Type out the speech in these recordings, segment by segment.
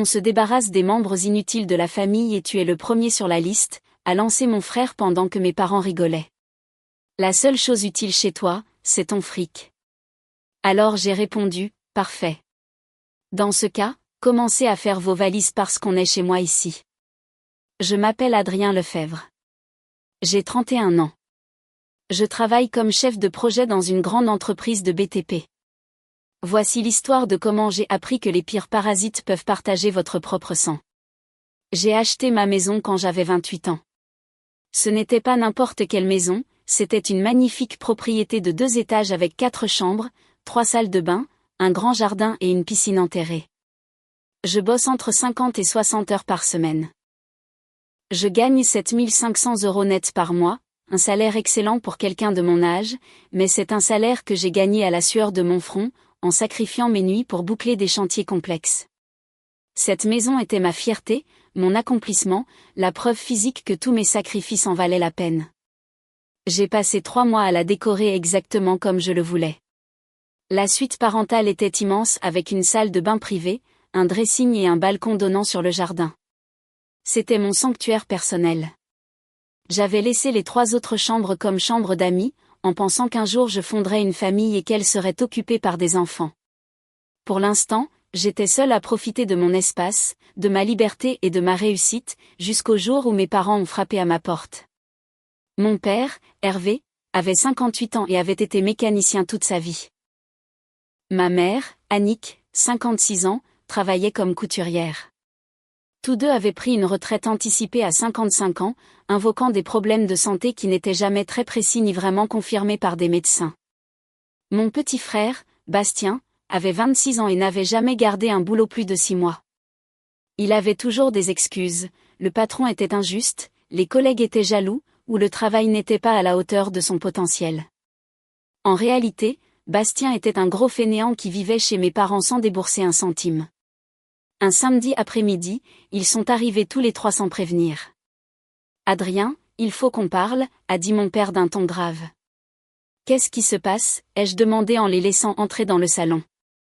On se débarrasse des membres inutiles de la famille et tu es le premier sur la liste, a lancé mon frère pendant que mes parents rigolaient. La seule chose utile chez toi, c'est ton fric. Alors j'ai répondu, parfait. Dans ce cas, commencez à faire vos valises parce qu'on est chez moi ici. Je m'appelle Adrien Lefebvre. J'ai 31 ans. Je travaille comme chef de projet dans une grande entreprise de BTP. Voici l'histoire de comment j'ai appris que les pires parasites peuvent partager votre propre sang. J'ai acheté ma maison quand j'avais 28 ans. Ce n'était pas n'importe quelle maison, c'était une magnifique propriété de 2 étages avec 4 chambres, 3 salles de bain, un grand jardin et une piscine enterrée. Je bosse entre 50 et 60 heures par semaine. Je gagne 7 500 € net par mois, un salaire excellent pour quelqu'un de mon âge, mais c'est un salaire que j'ai gagné à la sueur de mon front, en sacrifiant mes nuits pour boucler des chantiers complexes. Cette maison était ma fierté, mon accomplissement, la preuve physique que tous mes sacrifices en valaient la peine. J'ai passé 3 mois à la décorer exactement comme je le voulais. La suite parentale était immense avec une salle de bain privée, un dressing et un balcon donnant sur le jardin. C'était mon sanctuaire personnel. J'avais laissé les 3 autres chambres comme chambres d'amis, en pensant qu'un jour je fonderais une famille et qu'elle serait occupée par des enfants. Pour l'instant, j'étais seule à profiter de mon espace, de ma liberté et de ma réussite, jusqu'au jour où mes parents ont frappé à ma porte. Mon père, Hervé, avait 58 ans et avait été mécanicien toute sa vie. Ma mère, Annick, 56 ans, travaillait comme couturière. Tous deux avaient pris une retraite anticipée à 55 ans, invoquant des problèmes de santé qui n'étaient jamais très précis ni vraiment confirmés par des médecins. Mon petit frère, Bastien, avait 26 ans et n'avait jamais gardé un boulot plus de 6 mois. Il avait toujours des excuses, le patron était injuste, les collègues étaient jaloux, ou le travail n'était pas à la hauteur de son potentiel. En réalité, Bastien était un gros fainéant qui vivait chez mes parents sans débourser un centime. Un samedi après-midi, ils sont arrivés tous les 3 sans prévenir. « Adrien, il faut qu'on parle », a dit mon père d'un ton grave. « Qu'est-ce qui se passe ?» ai-je demandé en les laissant entrer dans le salon.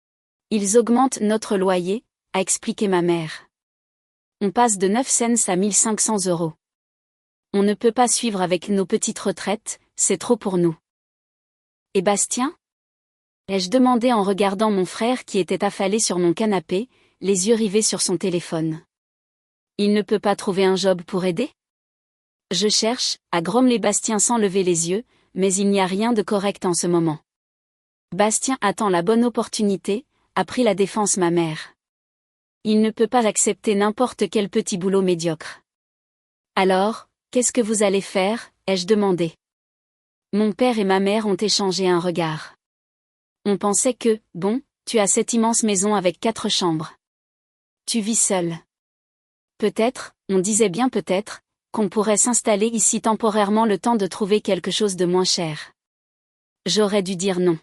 « Ils augmentent notre loyer », a expliqué ma mère. « On passe de 9 cents à 1500 €. On ne peut pas suivre avec nos petites retraites, c'est trop pour nous. » « Et Bastien ?» ai-je demandé en regardant mon frère qui était affalé sur mon canapé, les yeux rivés sur son téléphone. « Il ne peut pas trouver un job pour aider ? » « Je cherche », a grommelé Bastien sans lever les yeux, mais il n'y a rien de correct en ce moment. Bastien attend la bonne opportunité, a pris la défense ma mère. Il ne peut pas accepter n'importe quel petit boulot médiocre. Alors, qu'est-ce que vous allez faire ? ai-je demandé. Mon père et ma mère ont échangé un regard. On pensait que, bon, tu as cette immense maison avec 4 chambres. Tu vis seul. Peut-être, on disait bien peut-être, qu'on pourrait s'installer ici temporairement le temps de trouver quelque chose de moins cher. J'aurais dû dire non.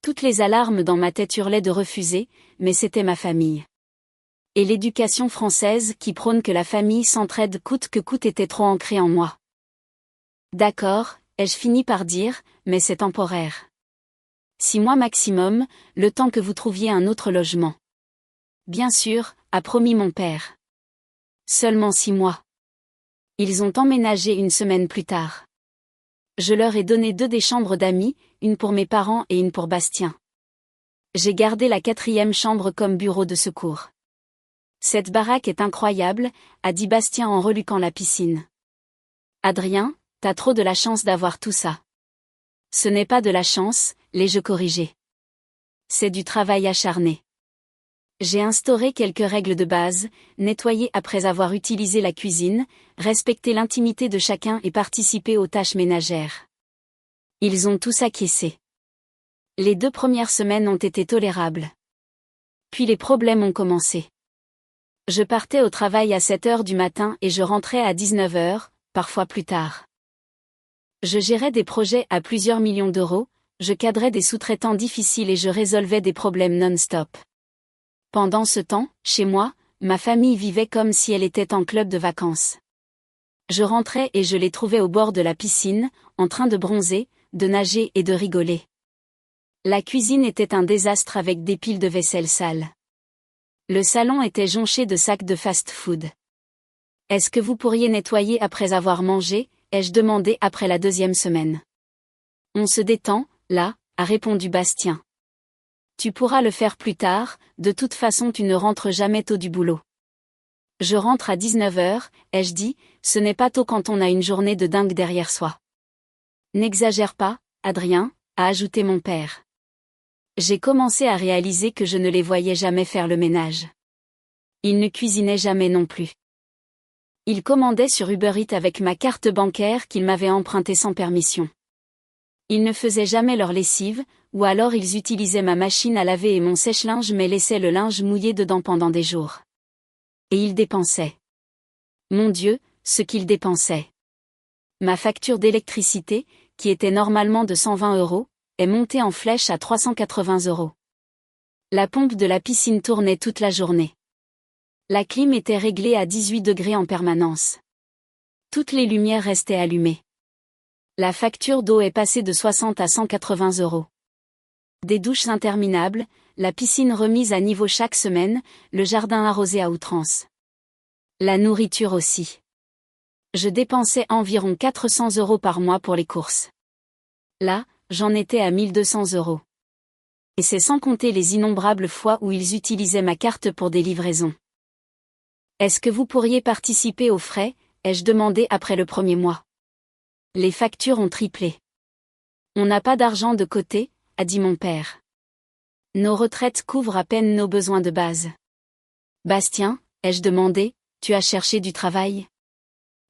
Toutes les alarmes dans ma tête hurlaient de refuser, mais c'était ma famille. Et l'éducation française qui prône que la famille s'entraide coûte que coûte était trop ancrée en moi. D'accord, ai-je fini par dire, mais c'est temporaire. 6 mois maximum, le temps que vous trouviez un autre logement. Bien sûr, a promis mon père. Seulement 6 mois. Ils ont emménagé une semaine plus tard. Je leur ai donné 2 des chambres d'amis, une pour mes parents et une pour Bastien. J'ai gardé la 4e chambre comme bureau de secours. Cette baraque est incroyable, a dit Bastien en reluquant la piscine. Adrien, t'as trop de la chance d'avoir tout ça. Ce n'est pas de la chance, l'ai-je corrigé. C'est du travail acharné. J'ai instauré quelques règles de base, nettoyer après avoir utilisé la cuisine, respecter l'intimité de chacun et participer aux tâches ménagères. Ils ont tous acquiescé. Les 2 premières semaines ont été tolérables. Puis les problèmes ont commencé. Je partais au travail à 7 heures du matin et je rentrais à 19 heures, parfois plus tard. Je gérais des projets à plusieurs millions d'euros, je cadrais des sous-traitants difficiles et je résolvais des problèmes non-stop. Pendant ce temps, chez moi, ma famille vivait comme si elle était en club de vacances. Je rentrais et je les trouvais au bord de la piscine, en train de bronzer, de nager et de rigoler. La cuisine était un désastre avec des piles de vaisselle sale. Le salon était jonché de sacs de fast-food. Est-ce que vous pourriez nettoyer après avoir mangé, ai-je demandé après la 2e semaine. On se détend, là, a répondu Bastien. Tu pourras le faire plus tard, de toute façon tu ne rentres jamais tôt du boulot. Je rentre à 19h, ai-je dit, ce n'est pas tôt quand on a une journée de dingue derrière soi. N'exagère pas, Adrien, a ajouté mon père. J'ai commencé à réaliser que je ne les voyais jamais faire le ménage. Ils ne cuisinaient jamais non plus. Ils commandaient sur Uber Eats avec ma carte bancaire qu'ils m'avaient empruntée sans permission. Ils ne faisaient jamais leur lessive, ou alors ils utilisaient ma machine à laver et mon sèche-linge mais laissaient le linge mouillé dedans pendant des jours. Et ils dépensaient. Mon Dieu, ce qu'ils dépensaient. Ma facture d'électricité, qui était normalement de 120 €, est montée en flèche à 380 €. La pompe de la piscine tournait toute la journée. La clim était réglée à 18 degrés en permanence. Toutes les lumières restaient allumées. La facture d'eau est passée de 60 à 180 €. Des douches interminables, la piscine remise à niveau chaque semaine, le jardin arrosé à outrance. La nourriture aussi. Je dépensais environ 400 € par mois pour les courses. Là, j'en étais à 1200 €. Et c'est sans compter les innombrables fois où ils utilisaient ma carte pour des livraisons. Est-ce que vous pourriez participer aux frais, ai-je demandé après le 1er mois. Les factures ont triplé. On n'a pas d'argent de côté, a dit mon père. Nos retraites couvrent à peine nos besoins de base. Bastien, ai-je demandé, tu as cherché du travail?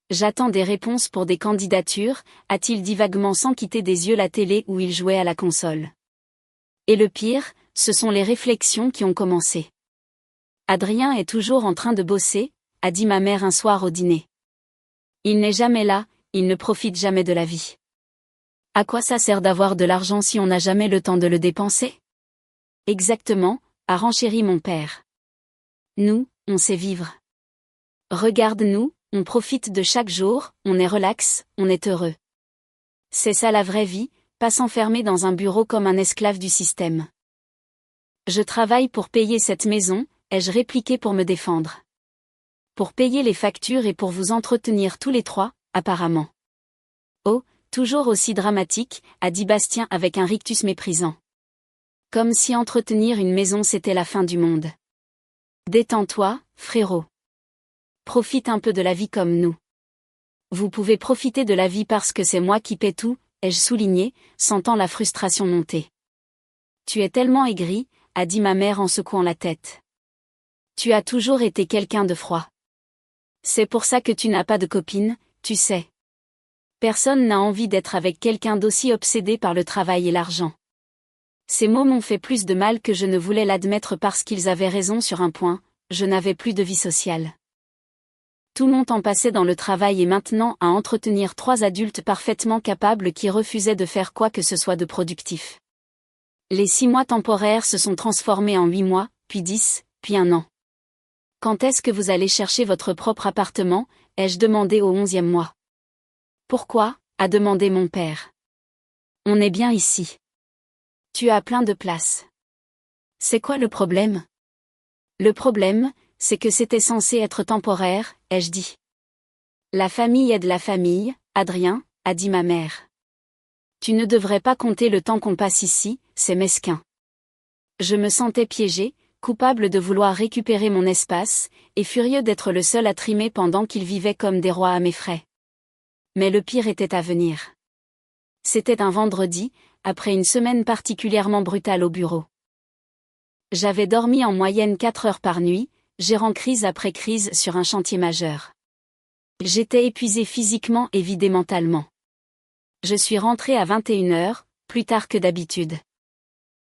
J'attends des réponses pour des candidatures, a-t-il dit vaguement sans quitter des yeux la télé où il jouait à la console. Et le pire, ce sont les réflexions qui ont commencé. Adrien est toujours en train de bosser, a dit ma mère un soir au dîner. Il n'est jamais là, il ne profite jamais de la vie. À quoi ça sert d'avoir de l'argent si on n'a jamais le temps de le dépenser? Exactement, a renchéri mon père. Nous, on sait vivre. Regarde-nous, on profite de chaque jour, on est relax, on est heureux. C'est ça la vraie vie, pas s'enfermer dans un bureau comme un esclave du système. Je travaille pour payer cette maison, ai-je répliqué pour me défendre. Pour payer les factures et pour vous entretenir tous les trois, apparemment. Oh, toujours aussi dramatique, a dit Bastien avec un rictus méprisant. Comme si entretenir une maison c'était la fin du monde. Détends-toi, frérot. Profite un peu de la vie comme nous. Vous pouvez profiter de la vie parce que c'est moi qui paie tout, ai-je souligné, sentant la frustration monter. Tu es tellement aigri, a dit ma mère en secouant la tête. Tu as toujours été quelqu'un de froid. C'est pour ça que tu n'as pas de copine, tu sais. Personne n'a envie d'être avec quelqu'un d'aussi obsédé par le travail et l'argent. Ces mots m'ont fait plus de mal que je ne voulais l'admettre parce qu'ils avaient raison sur un point, je n'avais plus de vie sociale. Tout mon temps passait dans le travail et maintenant à entretenir 3 adultes parfaitement capables qui refusaient de faire quoi que ce soit de productif. Les 6 mois temporaires se sont transformés en 8 mois, puis 10, puis 1 an. Quand est-ce que vous allez chercher votre propre appartement, ai-je demandé au 11e mois. Pourquoi, a demandé mon père. On est bien ici. Tu as plein de place. C'est quoi le problème? Le problème, c'est que c'était censé être temporaire, ai-je dit. La famille aide la famille, Adrien, a dit ma mère. Tu ne devrais pas compter le temps qu'on passe ici, c'est mesquin. Je me sentais piégé, coupable de vouloir récupérer mon espace, et furieux d'être le seul à trimer pendant qu'ils vivaient comme des rois à mes frais. Mais le pire était à venir. C'était un vendredi, après une semaine particulièrement brutale au bureau. J'avais dormi en moyenne 4 heures par nuit, gérant crise après crise sur un chantier majeur. J'étais épuisé physiquement et vidé mentalement. Je suis rentré à 21h, plus tard que d'habitude.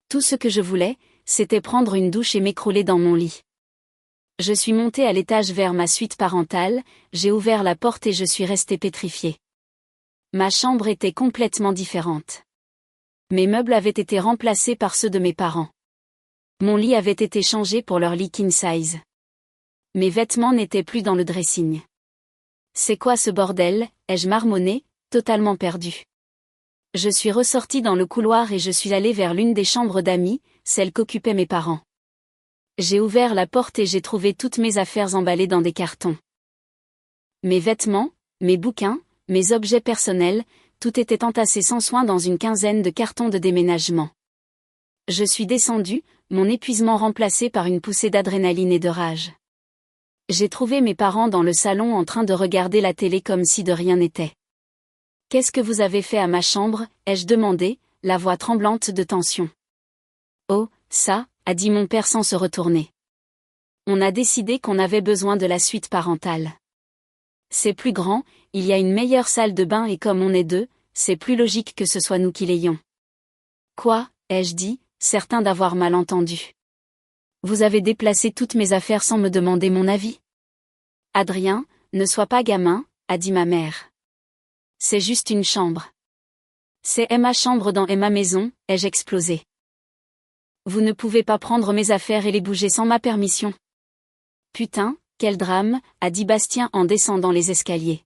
Tout ce que je voulais, c'était prendre une douche et m'écrouler dans mon lit. Je suis monté à l'étage vers ma suite parentale, j'ai ouvert la porte et je suis resté pétrifié. Ma chambre était complètement différente. Mes meubles avaient été remplacés par ceux de mes parents. Mon lit avait été changé pour leur lit king size. Mes vêtements n'étaient plus dans le dressing. C'est quoi ce bordel, ai-je marmonné, totalement perdu. Je suis ressorti dans le couloir et je suis allé vers l'une des chambres d'amis, celle qu'occupaient mes parents. J'ai ouvert la porte et j'ai trouvé toutes mes affaires emballées dans des cartons. Mes vêtements, mes bouquins, mes objets personnels, tout était entassé sans soin dans une quinzaine de cartons de déménagement. Je suis descendu, mon épuisement remplacé par une poussée d'adrénaline et de rage. J'ai trouvé mes parents dans le salon en train de regarder la télé comme si de rien n'était. « Qu'est-ce que vous avez fait à ma chambre ?» ai-je demandé, la voix tremblante de tension. « Oh, ça » a dit mon père sans se retourner. « On a décidé qu'on avait besoin de la suite parentale. C'est plus grand, il y a une meilleure salle de bain et comme on est deux, c'est plus logique que ce soit nous qui l'ayons. »« Quoi ?» ai-je dit, certain d'avoir mal entendu. « Vous avez déplacé toutes mes affaires sans me demander mon avis ? » ?»« Adrien, ne sois pas gamin, » a dit ma mère. « C'est juste une chambre. »« C'est ma chambre dans ma maison, » ai-je explosé. « Vous ne pouvez pas prendre mes affaires et les bouger sans ma permission. »« Putain, quel drame, » a dit Bastien en descendant les escaliers.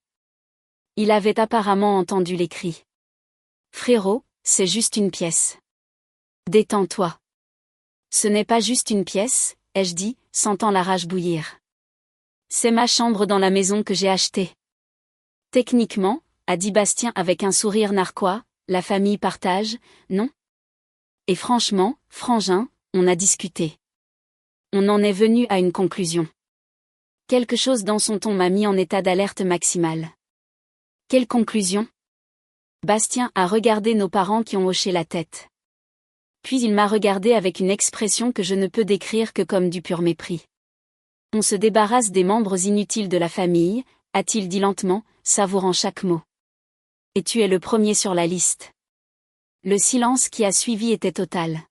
Il avait apparemment entendu les cris. « Frérot, c'est juste une pièce. Détends-toi. »« Ce n'est pas juste une pièce, » ai-je dit, sentant la rage bouillir. « C'est ma chambre dans la maison que j'ai achetée. »« Techniquement, » a dit Bastien avec un sourire narquois, « la famille partage, non ? Et franchement, frangin, on a discuté. On en est venu à une conclusion. » Quelque chose dans son ton m'a mis en état d'alerte maximale. Quelle conclusion ? Bastien a regardé nos parents qui ont hoché la tête. Puis il m'a regardé avec une expression que je ne peux décrire que comme du pur mépris. « On se débarrasse des membres inutiles de la famille, » a-t-il dit lentement, savourant chaque mot. « Et tu es le premier sur la liste. » Le silence qui a suivi était total.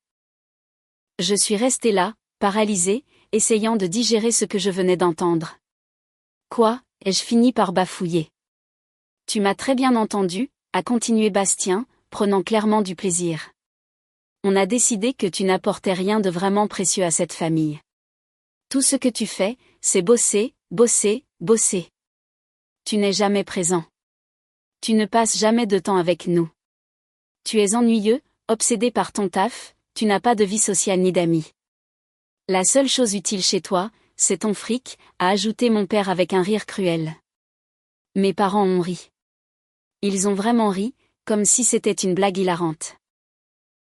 Je suis resté là, paralysé, essayant de digérer ce que je venais d'entendre. « Quoi ?» ai-je fini par bafouiller. « Tu m'as très bien entendu, » a continué Bastien, prenant clairement du plaisir. « On a décidé que tu n'apportais rien de vraiment précieux à cette famille. Tout ce que tu fais, c'est bosser, bosser, bosser. Tu n'es jamais présent. Tu ne passes jamais de temps avec nous. Tu es ennuyeux, obsédé par ton taf, tu n'as pas de vie sociale ni d'amis. La seule chose utile chez toi, c'est ton fric, » a ajouté mon père avec un rire cruel. Mes parents ont ri. Ils ont vraiment ri, comme si c'était une blague hilarante.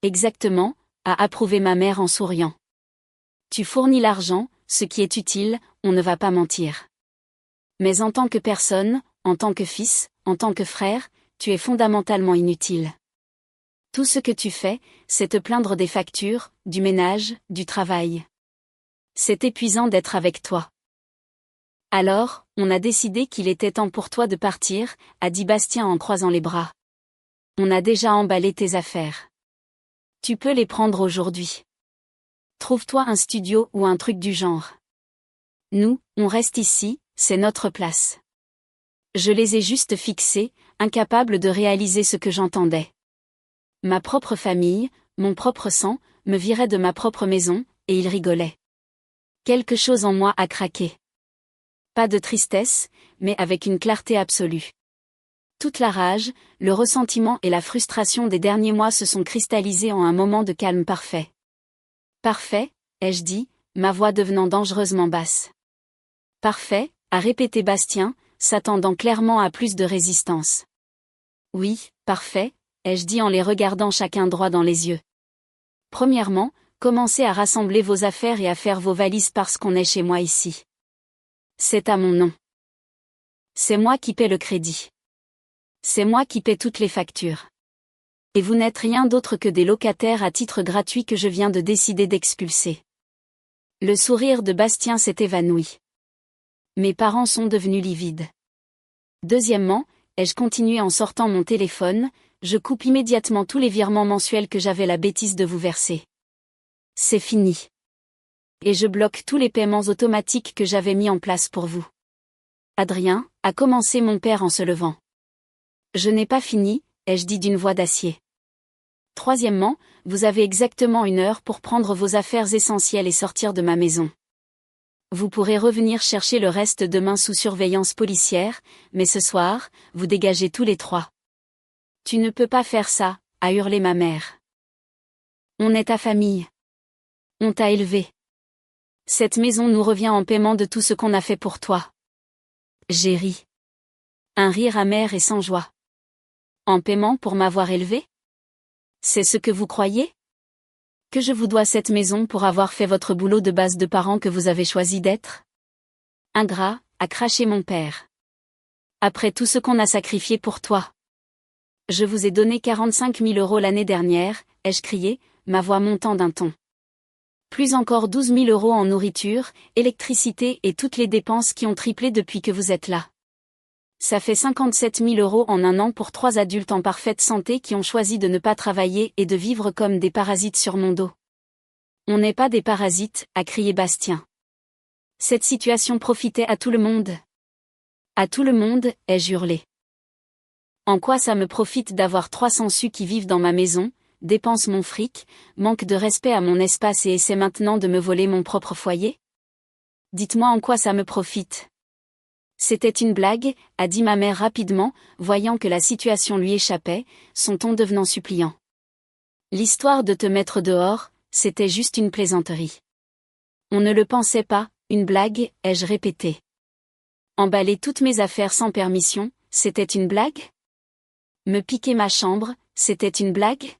Exactement, a approuvé ma mère en souriant. Tu fournis l'argent, ce qui est utile, on ne va pas mentir. Mais en tant que personne, en tant que fils, en tant que frère, tu es fondamentalement inutile. Tout ce que tu fais, c'est te plaindre des factures, du ménage, du travail. C'est épuisant d'être avec toi. Alors, on a décidé qu'il était temps pour toi de partir, a dit Bastien en croisant les bras. On a déjà emballé tes affaires. Tu peux les prendre aujourd'hui. Trouve-toi un studio ou un truc du genre. Nous, on reste ici, c'est notre place. Je les ai juste fixés, incapables de réaliser ce que j'entendais. Ma propre famille, mon propre sang, me virait de ma propre maison, et ils rigolaient. Quelque chose en moi a craqué. Pas de tristesse, mais avec une clarté absolue. Toute la rage, le ressentiment et la frustration des derniers mois se sont cristallisés en un moment de calme parfait. Parfait, ai-je dit, ma voix devenant dangereusement basse. Parfait, a répété Bastien, s'attendant clairement à plus de résistance. Oui, parfait, ai-je dit en les regardant chacun droit dans les yeux. Premièrement, commencez à rassembler vos affaires et à faire vos valises parce qu'on est chez moi ici. C'est à mon nom. C'est moi qui paie le crédit. C'est moi qui paie toutes les factures. Et vous n'êtes rien d'autre que des locataires à titre gratuit que je viens de décider d'expulser. Le sourire de Bastien s'est évanoui. Mes parents sont devenus livides. Deuxièmement, ai-je continué en sortant mon téléphone, je coupe immédiatement tous les virements mensuels que j'avais la bêtise de vous verser. C'est fini. Et je bloque tous les paiements automatiques que j'avais mis en place pour vous. Adrien, a commencé mon père en se levant. Je n'ai pas fini, ai-je dit d'une voix d'acier. Troisièmement, vous avez exactement 1 heure pour prendre vos affaires essentielles et sortir de ma maison. Vous pourrez revenir chercher le reste demain sous surveillance policière, mais ce soir, vous dégagez tous les 3. Tu ne peux pas faire ça, a hurlé ma mère. On est ta famille. On t'a élevé. Cette maison nous revient en paiement de tout ce qu'on a fait pour toi. J'ai ri. Un rire amer et sans joie. En paiement pour m'avoir élevé? C'est ce que vous croyez? Que je vous dois cette maison pour avoir fait votre boulot de base de parent que vous avez choisi d'être? Ingrat, a craché mon père. Après tout ce qu'on a sacrifié pour toi. Je vous ai donné 45 000 € l'année dernière, ai-je crié, ma voix montant d'un ton. Plus encore 12 000 € en nourriture, électricité et toutes les dépenses qui ont triplé depuis que vous êtes là. Ça fait 57 000 € en un an pour 3 adultes en parfaite santé qui ont choisi de ne pas travailler et de vivre comme des parasites sur mon dos. On n'est pas des parasites, a crié Bastien. Cette situation profitait à tout le monde. À tout le monde, ai-je hurlé. En quoi ça me profite d'avoir 300 sus qui vivent dans ma maison, dépense mon fric, manque de respect à mon espace et essaie maintenant de me voler mon propre foyer? Dites-moi en quoi ça me profite. C'était une blague, a dit ma mère rapidement, voyant que la situation lui échappait, son ton devenant suppliant. L'histoire de te mettre dehors, c'était juste une plaisanterie. On ne le pensait pas, une blague, ai-je répété. Emballer toutes mes affaires sans permission, c'était une blague? Me piquer ma chambre, c'était une blague?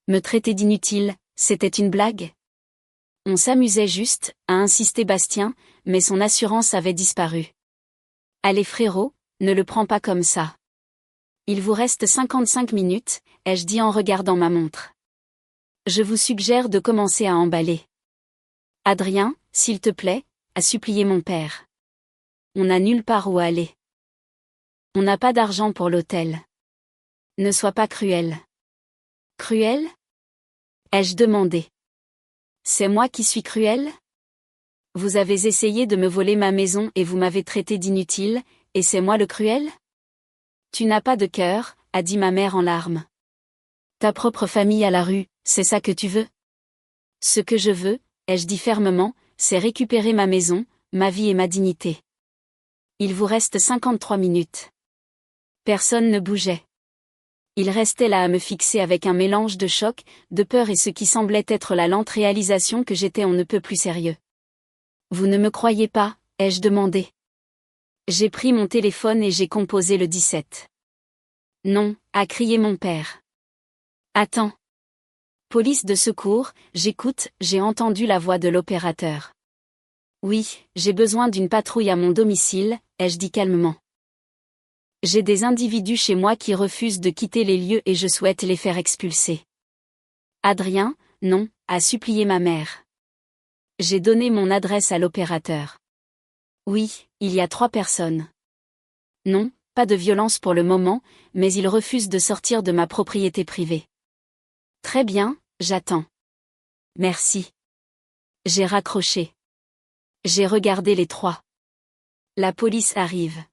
Me traiter d'inutile, c'était une blague? On s'amusait juste, a insisté Bastien, mais son assurance avait disparu. Allez frérot, ne le prends pas comme ça. Il vous reste 55 minutes, ai-je dit en regardant ma montre. Je vous suggère de commencer à emballer. Adrien, s'il te plaît, a supplié mon père. On n'a nulle part où aller. On n'a pas d'argent pour l'hôtel. Ne sois pas cruel. Cruel? Ai-je demandé. C'est moi qui suis cruel? Vous avez essayé de me voler ma maison et vous m'avez traité d'inutile, et c'est moi le cruel? Tu n'as pas de cœur, a dit ma mère en larmes. Ta propre famille à la rue, c'est ça que tu veux? Ce que je veux, ai-je dit fermement, c'est récupérer ma maison, ma vie et ma dignité. Il vous reste 53 minutes. Personne ne bougeait. Il restait là à me fixer avec un mélange de choc, de peur et ce qui semblait être la lente réalisation que j'étais on ne peut plus sérieux. Vous ne me croyez pas, ai-je demandé. J'ai pris mon téléphone et j'ai composé le 17. Non, a crié mon père. Attends. Police de secours, j'écoute, j'ai entendu la voix de l'opérateur. Oui, j'ai besoin d'une patrouille à mon domicile, ai-je dit calmement. J'ai des individus chez moi qui refusent de quitter les lieux et je souhaite les faire expulser. Adrien, non, a supplié ma mère. J'ai donné mon adresse à l'opérateur. Oui, il y a 3 personnes. Non, pas de violence pour le moment, mais ils refusent de sortir de ma propriété privée. Très bien, j'attends. Merci. J'ai raccroché. J'ai regardé les 3. La police arrive.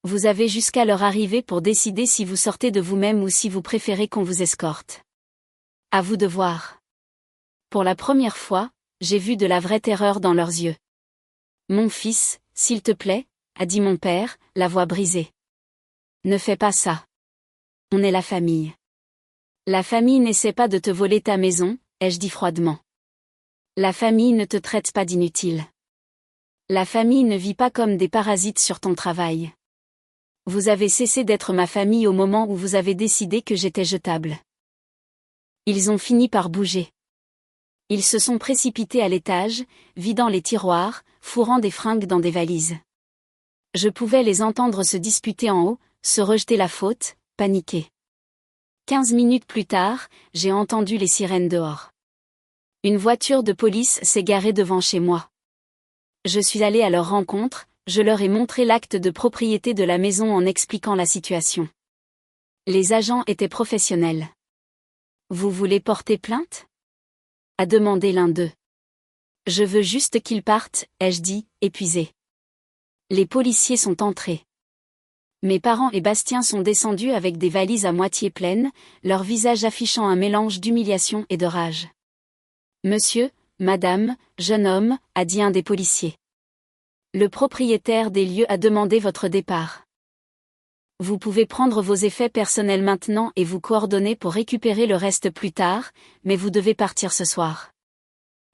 Vous avez jusqu'à leur arrivée pour décider si vous sortez de vous-même ou si vous préférez qu'on vous escorte. À vous de voir. Pour la première fois, j'ai vu de la vraie terreur dans leurs yeux. Mon fils, s'il te plaît, a dit mon père, la voix brisée. Ne fais pas ça. On est la famille. La famille n'essaie pas de te voler ta maison, ai-je dit froidement. La famille ne te traite pas d'inutile. La famille ne vit pas comme des parasites sur ton travail. Vous avez cessé d'être ma famille au moment où vous avez décidé que j'étais jetable. Ils ont fini par bouger. Ils se sont précipités à l'étage, vidant les tiroirs, fourrant des fringues dans des valises. Je pouvais les entendre se disputer en haut, se rejeter la faute, paniquer. 15 minutes plus tard, j'ai entendu les sirènes dehors. Une voiture de police s'est garée devant chez moi. Je suis allé à leur rencontre, je leur ai montré l'acte de propriété de la maison en expliquant la situation. Les agents étaient professionnels. Vous voulez porter plainte? A demandé l'un d'eux. Je veux juste qu'ils partent, ai-je dit, épuisé. Les policiers sont entrés. Mes parents et Bastien sont descendus avec des valises à moitié pleines, leur visage affichant un mélange d'humiliation et de rage. Monsieur, madame, jeune homme, a dit un des policiers. Le propriétaire des lieux a demandé votre départ. Vous pouvez prendre vos effets personnels maintenant et vous coordonner pour récupérer le reste plus tard, mais vous devez partir ce soir.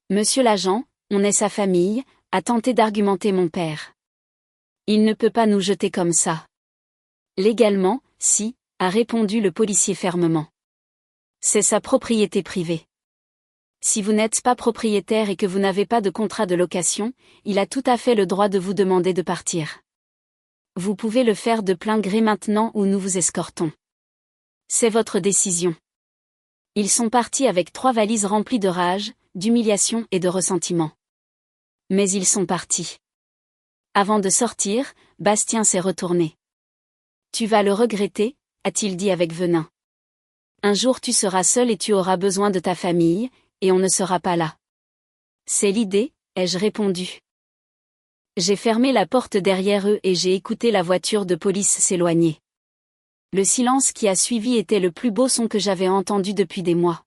Monsieur l'agent, On est sa famille, a tenté d'argumenter mon père. Il ne peut pas nous jeter comme ça. Légalement, si, a répondu le policier fermement. C'est sa propriété privée. Si vous n'êtes pas propriétaire et que vous n'avez pas de contrat de location, il a tout à fait le droit de vous demander de partir. Vous pouvez le faire de plein gré maintenant ou nous vous escortons. C'est votre décision. Ils sont partis avec 3 valises remplies de rage, d'humiliation et de ressentiment. Mais ils sont partis. Avant de sortir, Bastien s'est retourné. Tu vas le regretter, a-t-il dit avec venin. Un jour tu seras seul et tu auras besoin de ta famille, et on ne sera pas là. C'est l'idée, ai-je répondu. J'ai fermé la porte derrière eux et j'ai écouté la voiture de police s'éloigner. Le silence qui a suivi était le plus beau son que j'avais entendu depuis des mois.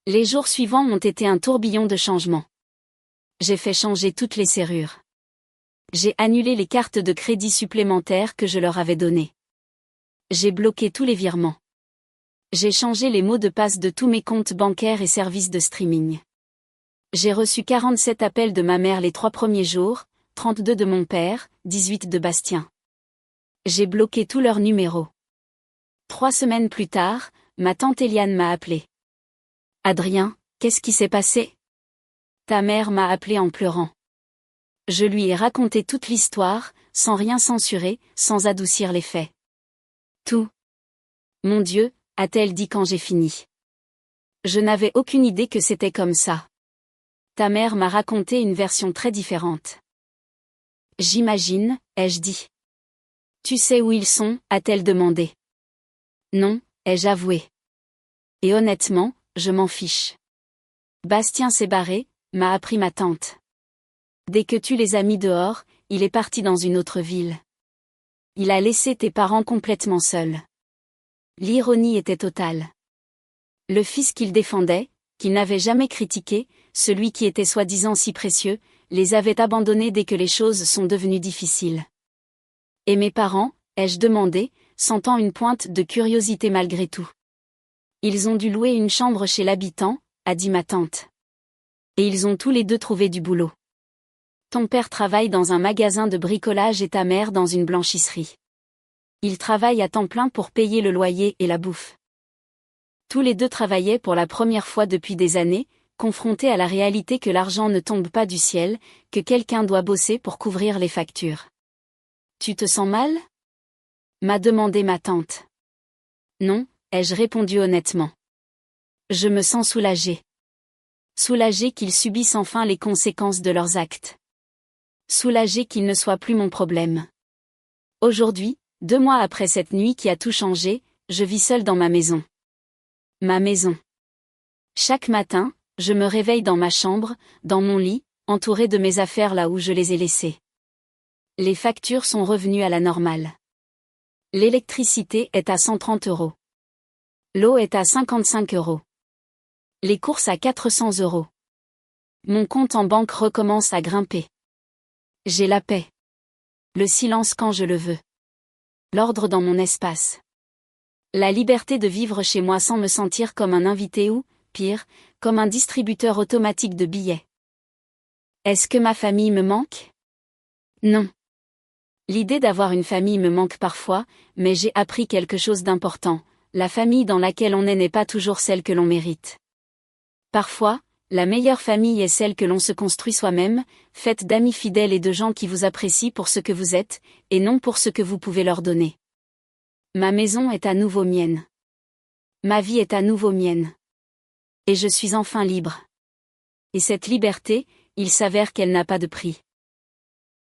Les jours suivants ont été un tourbillon de changements. J'ai fait changer toutes les serrures. J'ai annulé les cartes de crédit supplémentaires que je leur avais données. J'ai bloqué tous les virements. J'ai changé les mots de passe de tous mes comptes bancaires et services de streaming. J'ai reçu 47 appels de ma mère les 3 premiers jours, 32 de mon père, 18 de Bastien. J'ai bloqué tous leurs numéros. 3 semaines plus tard, ma tante Eliane m'a appelé. Adrien, qu'est-ce qui s'est passé? Ta mère m'a appelé en pleurant. Je lui ai raconté toute l'histoire, sans rien censurer, sans adoucir les faits. Tout. Mon Dieu, a-t-elle dit quand j'ai fini. Je n'avais aucune idée que c'était comme ça. Ta mère m'a raconté une version très différente. J'imagine, ai-je dit. Tu sais où ils sont, a-t-elle demandé. Non, ai-je avoué. Et honnêtement, je m'en fiche. Bastien s'est barré, m'a appris ma tante. Dès que tu les as mis dehors, il est parti dans une autre ville. Il a laissé tes parents complètement seuls. L'ironie était totale. Le fils qu'il défendait, qu'il n'avait jamais critiqué, celui qui était soi-disant si précieux, les avait abandonnés dès que les choses sont devenues difficiles. Et mes parents, ai-je demandé, sentant une pointe de curiosité malgré tout. Ils ont dû louer une chambre chez l'habitant, a dit ma tante. Et ils ont tous les 2 trouvé du boulot. Ton père travaille dans un magasin de bricolage et ta mère dans une blanchisserie. Ils travaillent à temps plein pour payer le loyer et la bouffe. Tous les 2 travaillaient pour la première fois depuis des années, confrontés à la réalité que l'argent ne tombe pas du ciel, que quelqu'un doit bosser pour couvrir les factures. Tu te sens mal? M'a demandé ma tante. Non, ai-je répondu honnêtement. Je me sens soulagée. Soulagée qu'ils subissent enfin les conséquences de leurs actes. Soulagée qu'ils ne soient plus mon problème. Aujourd'hui, 2 mois après cette nuit qui a tout changé, je vis seule dans ma maison. Ma maison. Chaque matin, je me réveille dans ma chambre, dans mon lit, entourée de mes affaires là où je les ai laissées. Les factures sont revenues à la normale. L'électricité est à 130 €. L'eau est à 55 €. Les courses à 400 €. Mon compte en banque recommence à grimper. J'ai la paix. Le silence quand je le veux. L'ordre dans mon espace. La liberté de vivre chez moi sans me sentir comme un invité ou, pire, comme un distributeur automatique de billets. Est-ce que ma famille me manque? Non. L'idée d'avoir une famille me manque parfois, mais j'ai appris quelque chose d'important. La famille dans laquelle on est n'est pas toujours celle que l'on mérite. Parfois, la meilleure famille est celle que l'on se construit soi-même, faite d'amis fidèles et de gens qui vous apprécient pour ce que vous êtes, et non pour ce que vous pouvez leur donner. Ma maison est à nouveau mienne. Ma vie est à nouveau mienne. Et je suis enfin libre. Et cette liberté, il s'avère qu'elle n'a pas de prix.